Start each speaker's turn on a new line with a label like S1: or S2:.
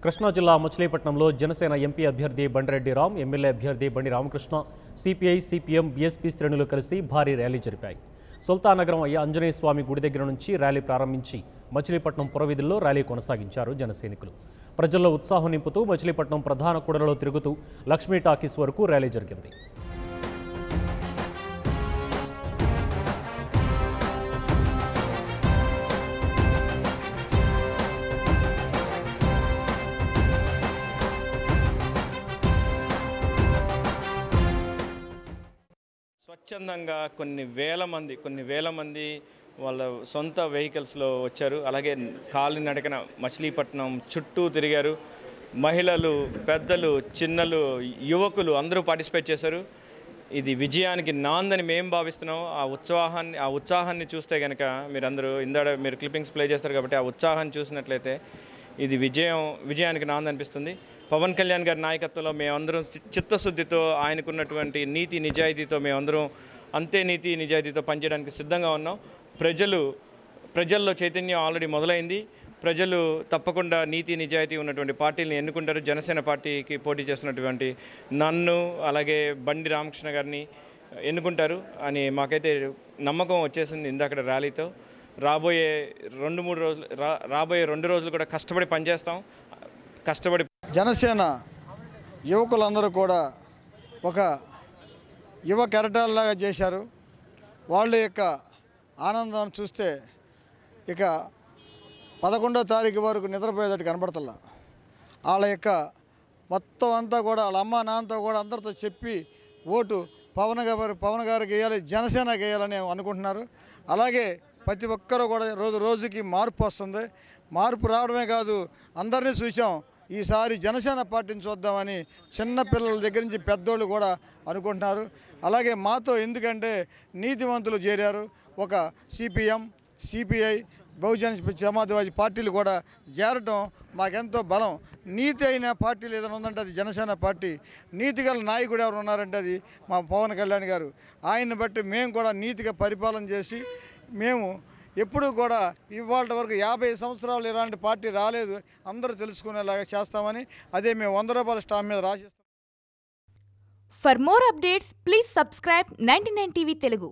S1: కృష్ణా జిల్లా మచిలీపట్నంలో జనసేన ఎంపీ అభ్యర్థి బండిరెడ్డి రామ్, ఎమ్మెల్యే అభ్యర్థి బండి రామకృష్ణ, సిపిఐ, సిపిఎం, బీఎస్పీ శ్రేణులు కలిసి భారీ ర్యాలీ జరిపాయి. సుల్తానగరం ఆంజనేయ స్వామి గుడి దగ్గర నుంచి ర్యాలీ ప్రారంభించి మచిలీపట్నం పురవీధుల్లో ర్యాలీ కొనసాగించారు జనసైనికులు. ప్రజల్లో ఉత్సాహం నింపుతూ మచిలీపట్నం ప్రధాన కూడలిలో తిరుగుతూ లక్ష్మీ టాకీస్ వరకు ర్యాలీ జరిగింది.
S2: స్వచ్ఛందంగా కొన్ని వేల మంది వాళ్ళ సొంత వెహికల్స్లో వచ్చారు. అలాగే కాలినడకన మచిలీపట్నం చుట్టూ తిరిగారు. మహిళలు, పెద్దలు, చిన్నలు, యువకులు అందరూ పార్టిసిపేట్ చేశారు. ఇది విజయానికి నాందని మేము భావిస్తున్నాం. ఆ ఉత్సాహాన్ని చూస్తే కనుక మీరు క్లిప్పింగ్స్ ప్లే చేస్తారు కాబట్టి ఆ ఉత్సాహాన్ని చూసినట్లయితే ఇది విజయానికి నాందనిపిస్తుంది. పవన్ కళ్యాణ్ గారి నాయకత్వంలో మేమందరం చిత్తశుద్ధితో, ఆయనకున్నటువంటి నీతి నిజాయితీతో మేమందరం అంతే నీతి నిజాయితీతో పనిచేయడానికి సిద్ధంగా ఉన్నాం. ప్రజల్లో చైతన్యం ఆల్రెడీ మొదలైంది. ప్రజలు తప్పకుండా నీతి నిజాయితీ ఉన్నటువంటి పార్టీలను ఎన్నుకుంటారు. జనసేన పార్టీకి పోటీ చేస్తున్నటువంటి నన్ను, అలాగే బండి రామకృష్ణ గారిని ఎన్నుకుంటారు అని మాకైతే నమ్మకం వచ్చేసింది. ఇందాక ర్యాలీతో రాబోయే 2 రోజులు కూడా కష్టపడి పనిచేస్తాం.
S3: జనసేన యువకులందరూ కూడా ఒక యువ కెరటాల్లాగా చేశారు. వాళ్ళ యొక్క ఆనందం చూస్తే ఇక 11వ తారీఖు వరకు నిద్రపోయేటట్టు కనబడతల్లా. వాళ్ళ యొక్క మొత్తం అంతా కూడా వాళ్ళ అమ్మ నాన్నతో కూడా అందరితో చెప్పి ఓటు పవన్ గారికి వేయాలి, జనసేనకి వేయాలని అనుకుంటున్నారు. అలాగే ప్రతి ఒక్కరూ కూడా రోజుకి మార్పు వస్తుంది. మార్పు రావడమే కాదు, అందరినీ చూసాం. ఈసారి జనసేన పార్టీని చూద్దామని చిన్నపిల్లల దగ్గర నుంచి పెద్దోళ్ళు కూడా అనుకుంటున్నారు. అలాగే మాతో ఎందుకంటే నీతివంతులు చేరారు. ఒక సిపిఎం, సిపిఐ, బహుజన సమాజ్వాదీ పార్టీలు కూడా చేరటం మాకెంతో బలం. నీతి అయిన పార్టీలు ఏదైనా ఉందంటే అది జనసేన పార్టీ. నీతి గల నాయకుడు ఎవరు ఉన్నారంటే అది మా పవన్ కళ్యాణ్ గారు. ఆయన్ని బట్టి మేము కూడా నీతిగా పరిపాలన చేసి మేము ఎప్పుడూ కూడా ఇవాళ వరకు 50 సంవత్సరాలు ఇలాంటి పార్టీ రాలేదు, అందరూ తెలుసుకునేలాగా చేస్తామని అదే మేము 100 రూపాయల స్టాంప్ మీద రాసిస్తాం.
S4: For more updates please subscribe 99 TV Telugu.